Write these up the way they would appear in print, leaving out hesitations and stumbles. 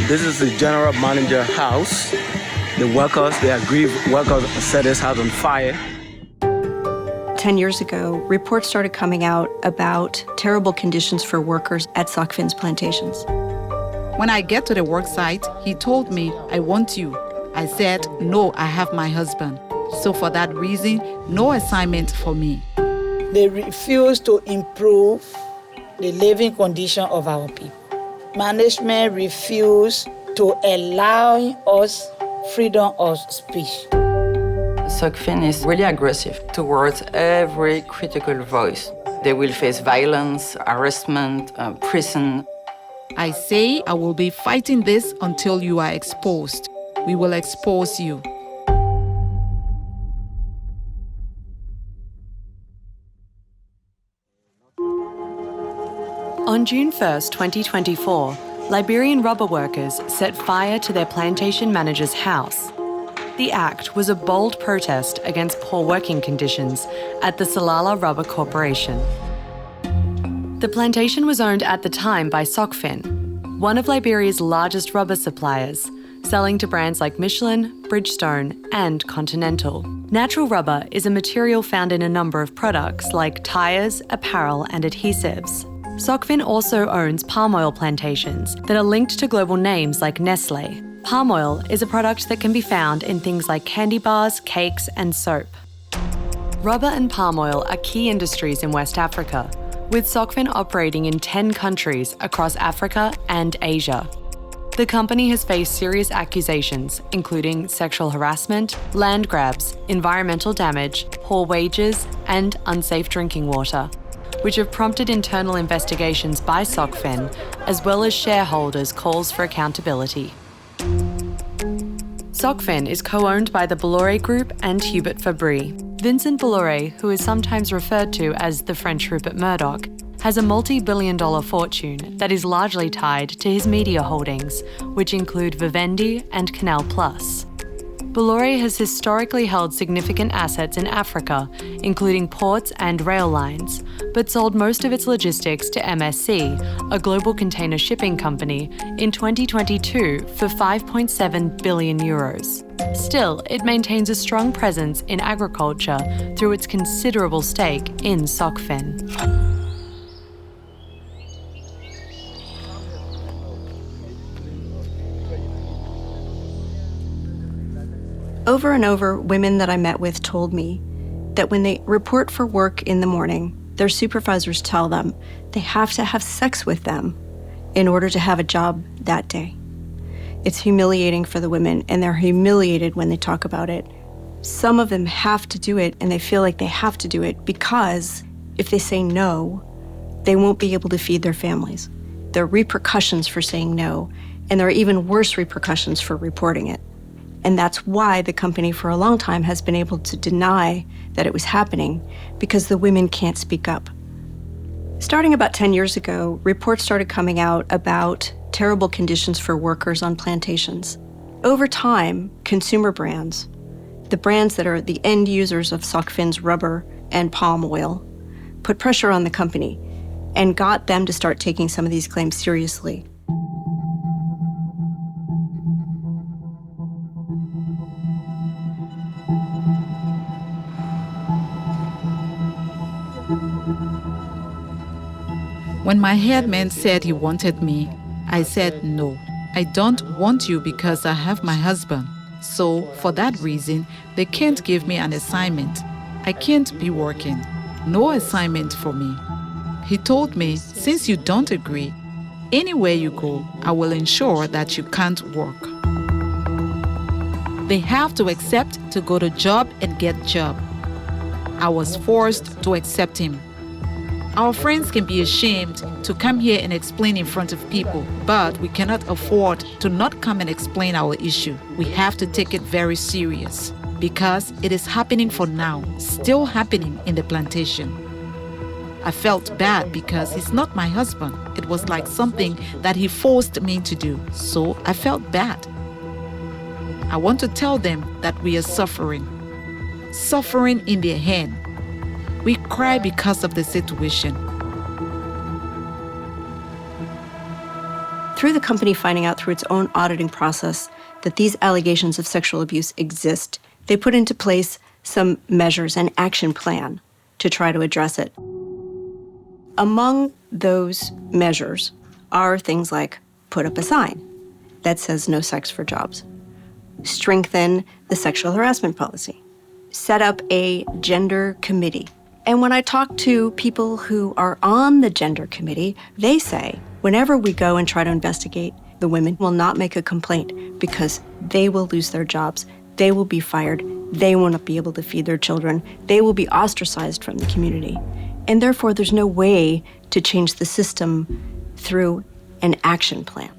This is the general manager house. The workers, the aggrieved workers set this house on fire. 10 years ago, reports started coming out about terrible conditions for workers at Socfin's plantations. When I get to the work site, he told me, "I want you." I said, "No, I have my husband." So for that reason, no assignment for me. They refuse to improve the living condition of our people. Management refused to allow us freedom of speech. Socfin is really aggressive towards every critical voice. They will face violence, harassment, prison. I say I will be fighting this until you are exposed. We will expose you. On June 1st, 2024, Liberian rubber workers set fire to their plantation manager's house. The act was a bold protest against poor working conditions at the Salala Rubber Corporation. The plantation was owned at the time by Socfin, one of Liberia's largest rubber suppliers, selling to brands like Michelin, Bridgestone, and Continental. Natural rubber is a material found in a number of products like tyres, apparel, and adhesives. Socfin also owns palm oil plantations that are linked to global names like Nestle. Palm oil is a product that can be found in things like candy bars, cakes, and soap. Rubber and palm oil are key industries in West Africa, with Socfin operating in 10 countries across Africa and Asia. The company has faced serious accusations, including sexual harassment, land grabs, environmental damage, poor wages, and unsafe drinking water, which have prompted internal investigations by Socfin, as well as shareholders' calls for accountability. Socfin is co-owned by the Bolloré Group and Hubert Fabri. Vincent Bolloré, who is sometimes referred to as the French Rupert Murdoch, has a multi-billion-dollar fortune that is largely tied to his media holdings, which include Vivendi and Canal+. Bolloré has historically held significant assets in Africa, including ports and rail lines, but sold most of its logistics to MSC, a global container shipping company, in 2022 for €5.7 billion. Still, it maintains a strong presence in agriculture through its considerable stake in Socfin. Over and over, women that I met with told me that when they report for work in the morning, their supervisors tell them they have to have sex with them in order to have a job that day. It's humiliating for the women, and they're humiliated when they talk about it. Some of them have to do it, and they feel like they have to do it because if they say no, they won't be able to feed their families. There are repercussions for saying no, and there are even worse repercussions for reporting it. And that's why the company for a long time has been able to deny that it was happening, because the women can't speak up. Starting about 10 years ago, reports started coming out about terrible conditions for workers on plantations. Over time, consumer brands, the brands that are the end users of Socfin's rubber and palm oil, put pressure on the company and got them to start taking some of these claims seriously. When my headman said he wanted me, I said no. I don't want you because I have my husband. So, for that reason, they can't give me an assignment. I can't be working. No assignment for me. He told me, since you don't agree, anywhere you go, I will ensure that you can't work. They have to accept to go to job and get job. I was forced to accept him. Our friends can be ashamed to come here and explain in front of people, but we cannot afford to not come and explain our issue. We have to take it very serious because it is happening for now, still happening in the plantation. I felt bad because he's not my husband. It was like something that he forced me to do, so I felt bad. I want to tell them that we are suffering in their hand. We cry because of the situation. Through the company finding out through its own auditing process that these allegations of sexual abuse exist, they put into place some measures, an action plan to try to address it. Among those measures are things like put up a sign that says no sex for jobs, strengthen the sexual harassment policy, set up a gender committee. And when I talk to people who are on the gender committee, they say, whenever we go and try to investigate, the women will not make a complaint because they will lose their jobs, they will be fired, they will not be able to feed their children, they will be ostracized from the community. And therefore, there's no way to change the system through an action plan.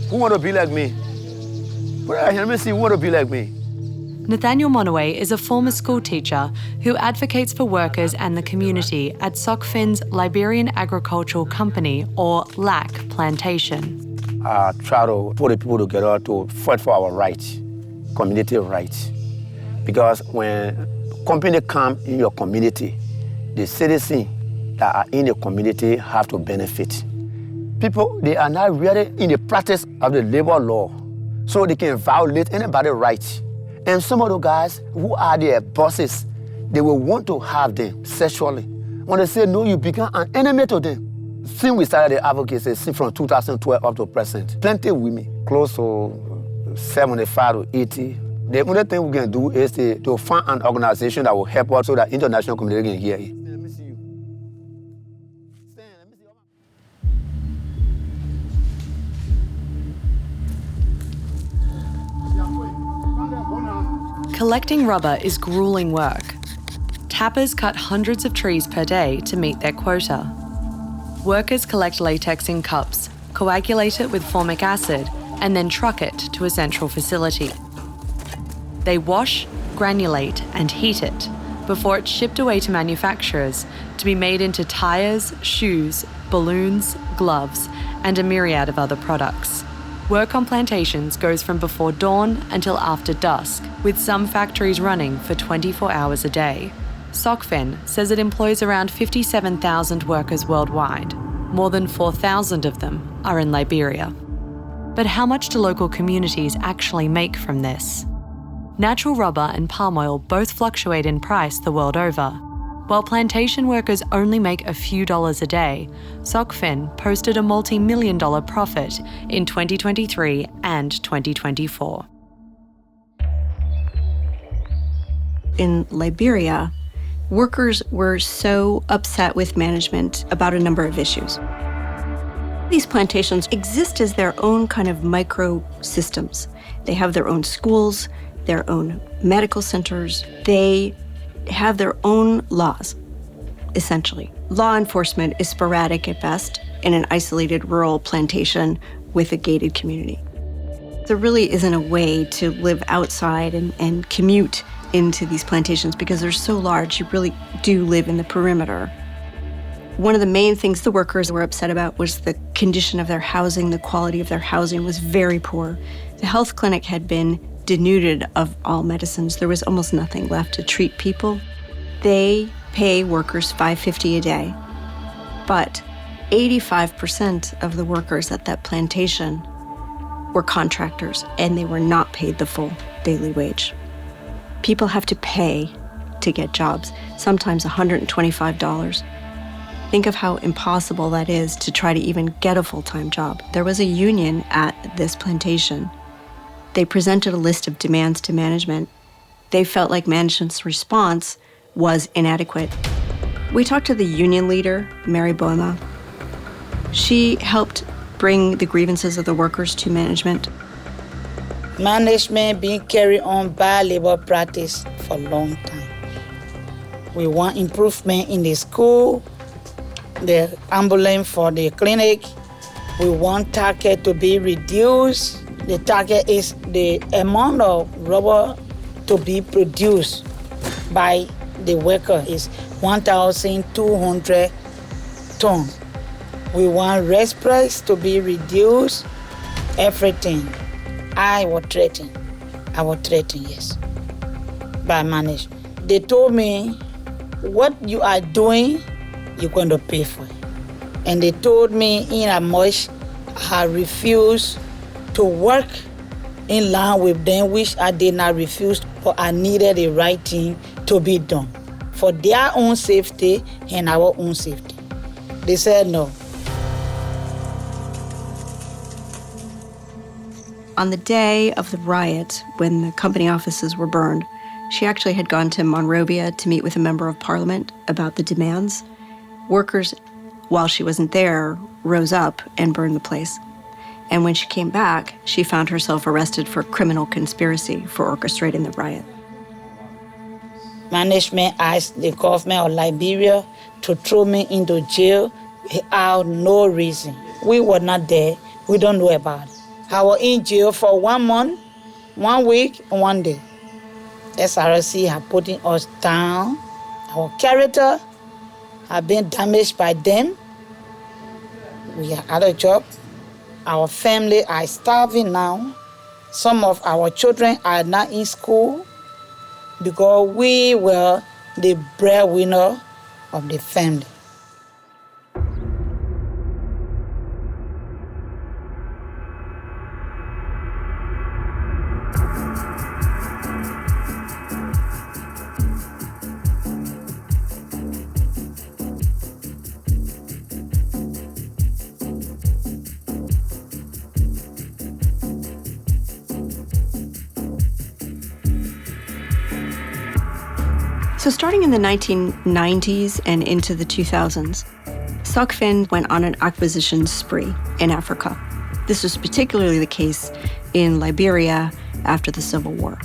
Who want to be like me? Let me see who want to be like me. Nathaniel Monoway is a former school teacher who advocates for workers and the community at Socfin's Liberian Agricultural Company, or LAC, plantation. I try to put the people together to fight for our rights, community rights. Because when company come in your community, the citizens that are in the community have to benefit. People, they are not really in the practice of the labor law, so they can violate anybody's rights. And some of those guys who are their bosses, they will want to have them sexually. When they say no, you become an enemy to them. Since we started the advocacy, since from 2012 up to present, plenty of women, close to 75 to 80. The only thing we can do is to find an organization that will help us so that international community can hear it. Let me see you. Collecting rubber is grueling work. Tappers cut hundreds of trees per day to meet their quota. Workers collect latex in cups, coagulate it with formic acid, and then truck it to a central facility. They wash, granulate, and heat it before it's shipped away to manufacturers to be made into tires, shoes, balloons, gloves, and a myriad of other products. Work on plantations goes from before dawn until after dusk, with some factories running for 24 hours a day. Socfin says it employs around 57,000 workers worldwide. More than 4,000 of them are in Liberia. But how much do local communities actually make from this? Natural rubber and palm oil both fluctuate in price the world over. While plantation workers only make a few dollars a day, Socfin posted a multi-million-dollar profit in 2023 and 2024. In Liberia, workers were so upset with management about a number of issues. These plantations exist as their own kind of micro systems. They have their own schools, their own medical centers. They have their own laws, essentially. Law enforcement is sporadic at best in an isolated rural plantation with a gated community. There really isn't a way to live outside and commute into these plantations because they're so large, you really do live in the perimeter. One of the main things the workers were upset about was the condition of their housing. The quality of their housing was very poor. The health clinic had been denuded of all medicines. There was almost nothing left to treat people. They pay workers $5.50 a day, but 85% of the workers at that plantation were contractors, and they were not paid the full daily wage. People have to pay to get jobs, sometimes $125. Think of how impossible that is to try to even get a full-time job. There was a union at this plantation. They presented a list of demands to management. They felt like management's response was inadequate. We talked to the union leader, Mary Boimah. She helped bring the grievances of the workers to management. Management being carried on bad labor practice for a long time. We want improvement in the school, the ambulance for the clinic. We want target to be reduced. The target is the amount of rubber to be produced by the worker is 1,200 tons. We want rest price to be reduced, everything. I was threatened, yes, by management. They told me, what you are doing, you're going to pay for it. And they told me in a much I refused to work in line with them, which I did not refuse, but I needed the right thing to be done for their own safety and our own safety. They said no. On the day of the riot, when the company offices were burned, she actually had gone to Monrovia to meet with a member of parliament about the demands. Workers, while she wasn't there, rose up and burned the place. And when she came back, she found herself arrested for criminal conspiracy for orchestrating the riot. Management asked the government of Liberia to throw me into jail without no reason. We were not there. We don't know about it. I was in jail for 1 month, 1 week, and 1 day. SRC had put us down. Our character had been damaged by them. We are out of job. Our family are starving now. Some of our children are not in school because we were the breadwinner of the family. So starting in the 1990s and into the 2000s, Socfin went on an acquisition spree in Africa. This was particularly the case in Liberia after the Civil War.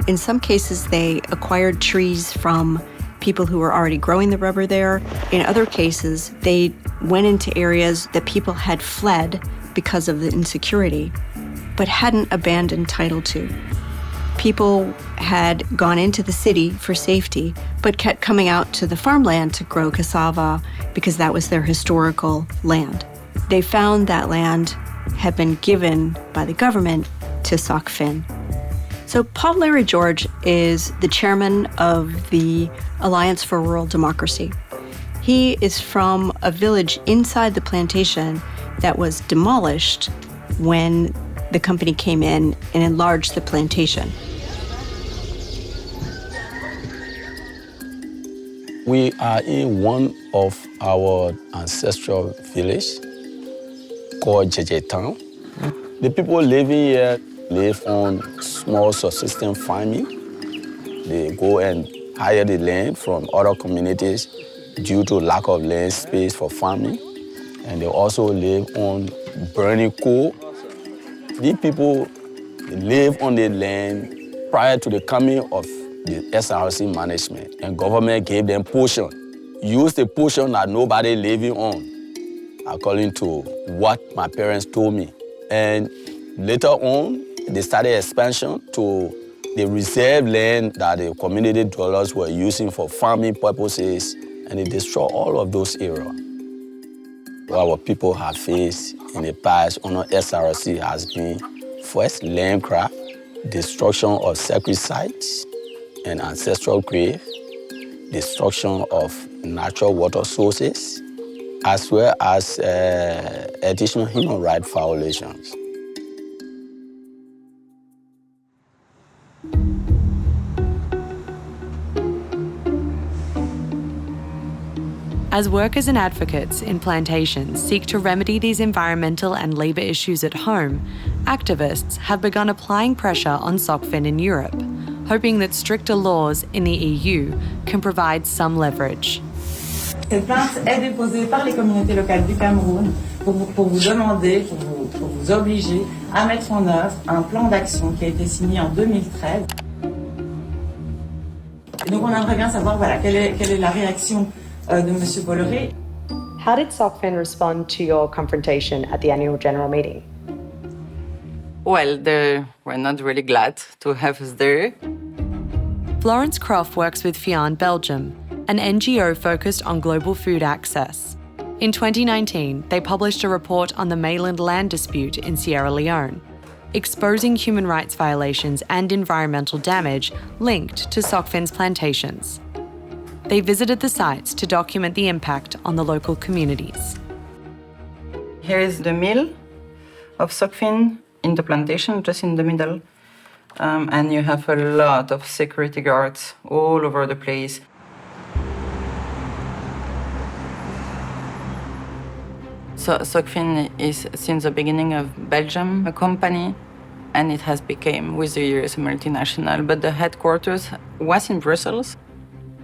In some cases, they acquired trees from people who were already growing the rubber there. In other cases, they went into areas that people had fled because of the insecurity, but hadn't abandoned title to. People had gone into the city for safety, but kept coming out to the farmland to grow cassava because that was their historical land. They found that land had been given by the government to Socfin. So Paul Larry George is the chairman of the Alliance for Rural Democracy. He is from a village inside the plantation that was demolished when the company came in and enlarged the plantation. We are in one of our ancestral village called JJ Town. The people living here live on small subsistence farming. They go and hire the land from other communities due to lack of land space for farming. And they also live on burning coal. These people live on the land prior to the coming of the SRC management, and government gave them portion. Use the portion that nobody living on, according to what my parents told me. And later on, they started expansion to the reserve land that the community dwellers were using for farming purposes, and they destroyed all of those areas. What our people have faced in the past under SRC has been first land grab, destruction of sacred sites and ancestral grave, destruction of natural water sources, as well as additional human rights violations. As workers and advocates in plantations seek to remedy these environmental and labour issues at home, activists have begun applying pressure on Socfin in Europe, hoping that stricter laws in the EU can provide some leverage. Cette plainte est déposée par les communautés locales du Cameroun pour vous demander, pour vous obliger à mettre en œuvre un plan d'action qui a été signé en 2013. Et donc on aimerait bien savoir quelle est la réaction de M. Bolloré. How did Socfin respond to your confrontation at the annual general meeting? Well, they were not really glad to have us there. Florence Croft works with FIAN Belgium, an NGO focused on global food access. In 2019, they published a report on the mainland land dispute in Sierra Leone, exposing human rights violations and environmental damage linked to Socfin's plantations. They visited the sites to document the impact on the local communities. Here is the mill of Socfin in the plantation, just in the middle. And you have a lot of security guards all over the place. So Socfin is, since the beginning of Belgium, a company, and it has become, with the years, a multinational. But the headquarters was in Brussels.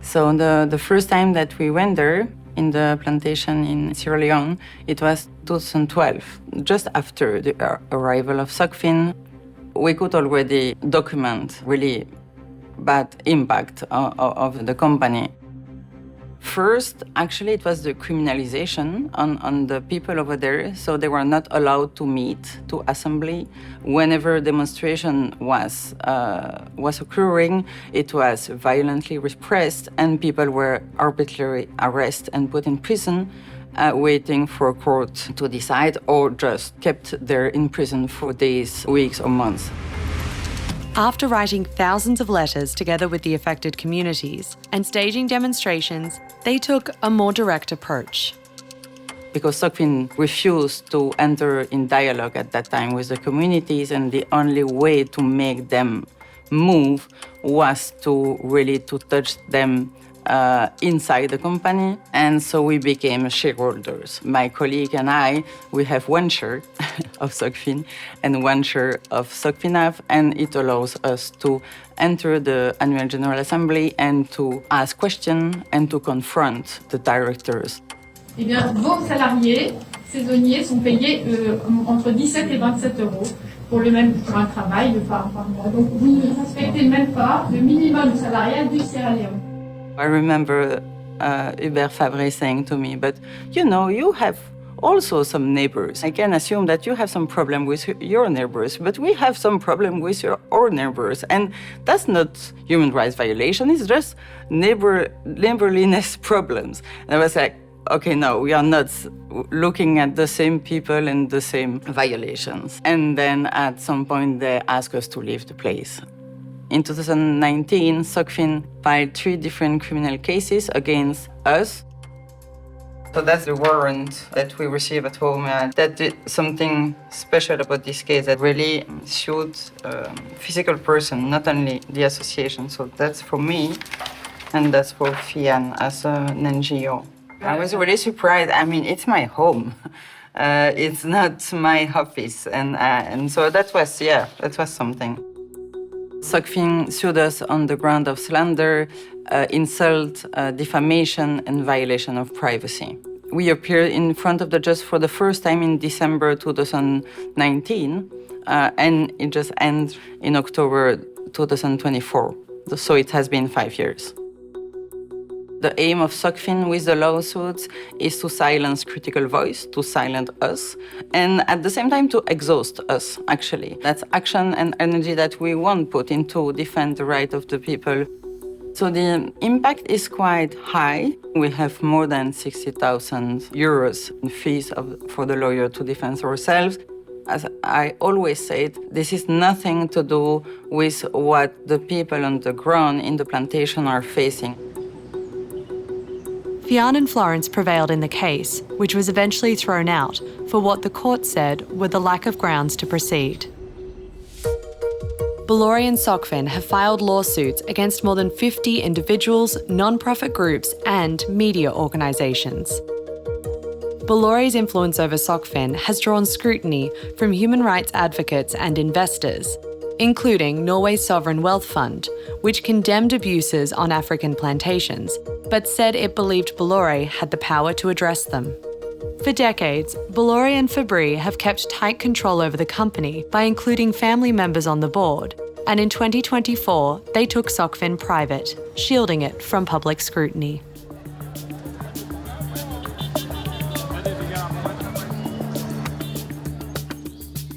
So the first time that we went there, in the plantation in Sierra Leone, it was 2012, just after the arrival of Socfin. We could already document really bad impact of the company. First, actually, it was the criminalization on the people over there, so they were not allowed to meet, to assembly. Whenever demonstration was occurring, it was violently repressed, and people were arbitrarily arrested and put in prison, waiting for a court to decide, or just kept there in prison for days, weeks, or months. After writing thousands of letters together with the affected communities and staging demonstrations, they took a more direct approach. Because Socfin refused to enter in dialogue at that time with the communities, and the only way to make them move was to really touch them inside the company, and so we became shareholders. My colleague and I, we have one share of Socfin and one share of Socfinav, and it allows us to enter the annual general assembly and to ask questions and to confront the directors. Eh bien, vos salariés saisonniers sont payés entre 17 et 27 euros pour un travail par mois. Donc vous ne respectez même pas le minimum salarial du Sierra Leone. I remember Hubert Fabri saying to me, but you have also some neighbors. I can assume that you have some problem with your neighbors, but we have some problem with our neighbors. And that's not human rights violation, it's just neighborliness problems. And I was like, okay, no, we are not looking at the same people and the same violations. And then at some point they asked us to leave the place. In 2019, Socfin filed 3 different criminal cases against us. So that's the warrant that we received at home. That did something special about this case that really showed a physical person, not only the association. So that's for me, and that's for FIAN as an NGO. I was really surprised. I mean, it's my home. It's not my office. And so that was something. Socfin sued us on the ground of slander, insult, defamation, and violation of privacy. We appeared in front of the judge for the first time in December 2019, and it just ended in October 2024. So it has been 5 years. The aim of Socfin with the lawsuits is to silence critical voice, to silence us, and at the same time to exhaust us, actually. That's action and energy that we won't put into defend the right of the people. So the impact is quite high. We have more than 60,000 euros in fees for the lawyer to defend ourselves. As I always said, this is nothing to do with what the people on the ground in the plantation are facing. FIAN and Florence prevailed in the case, which was eventually thrown out for what the court said were the lack of grounds to proceed. Bolloré and Socfin have filed lawsuits against more than 50 individuals, non-profit groups and media organisations. Bolloré's influence over Socfin has drawn scrutiny from human rights advocates and investors, including Norway's sovereign wealth fund, which condemned abuses on African plantations, but said it believed Bolloré had the power to address them. For decades, Bolloré and Fabri have kept tight control over the company by including family members on the board, and in 2024, they took Socfin private, shielding it from public scrutiny.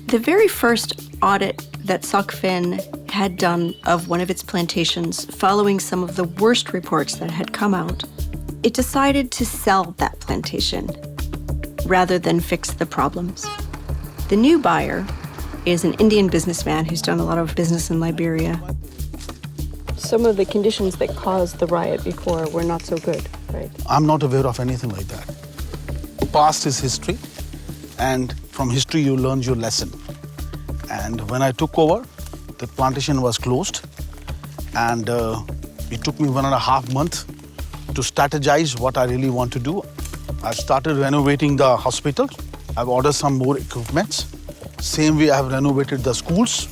The very first audit that Socfin had done of one of its plantations, following some of the worst reports that had come out, it decided to sell that plantation rather than fix the problems. The new buyer is an Indian businessman who's done a lot of business in Liberia. Some of the conditions that caused the riot before were not so good, right? I'm not aware of anything like that. Past is history, and from history you learn your lesson. And when I took over, the plantation was closed, and it took me 1.5 months to strategize what I really want to do. I started renovating the hospital. I've ordered some more equipment. Same way I've renovated the schools.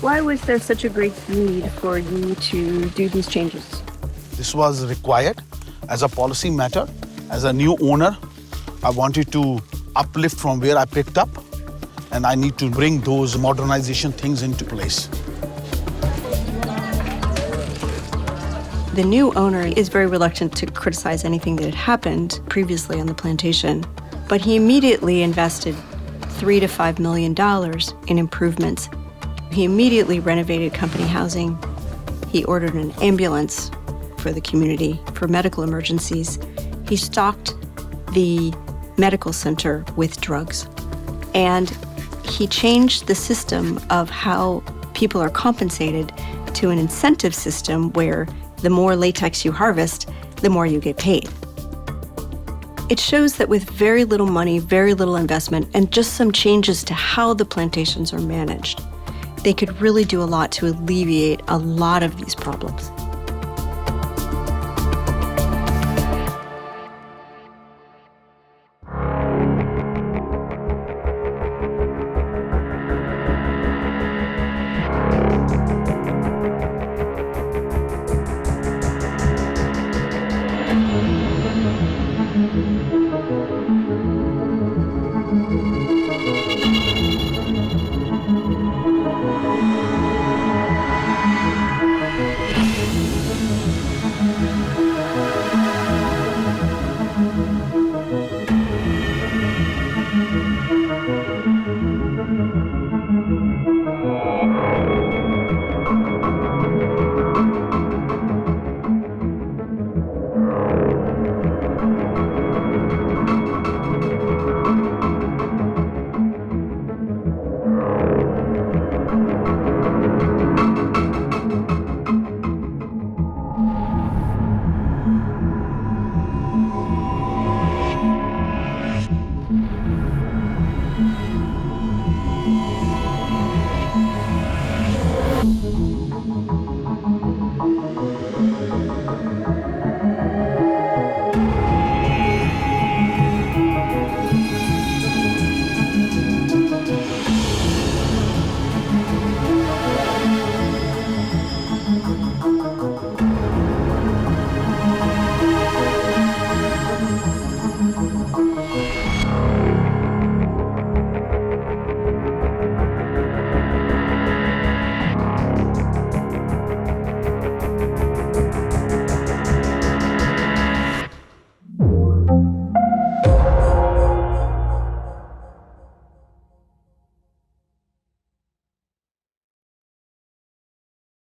Why was there such a great need for you to do these changes? This was required as a policy matter. As a new owner, I wanted to uplift from where I picked up, and I need to bring those modernization things into place. The new owner is very reluctant to criticize anything that had happened previously on the plantation, but he immediately invested $3 to $5 million in improvements. He immediately renovated company housing. He ordered an ambulance for the community for medical emergencies. He stocked the medical center with drugs. And he changed the system of how people are compensated to an incentive system where the more latex you harvest, the more you get paid. It shows that with very little money, very little investment, and just some changes to how the plantations are managed, they could really do a lot to alleviate a lot of these problems.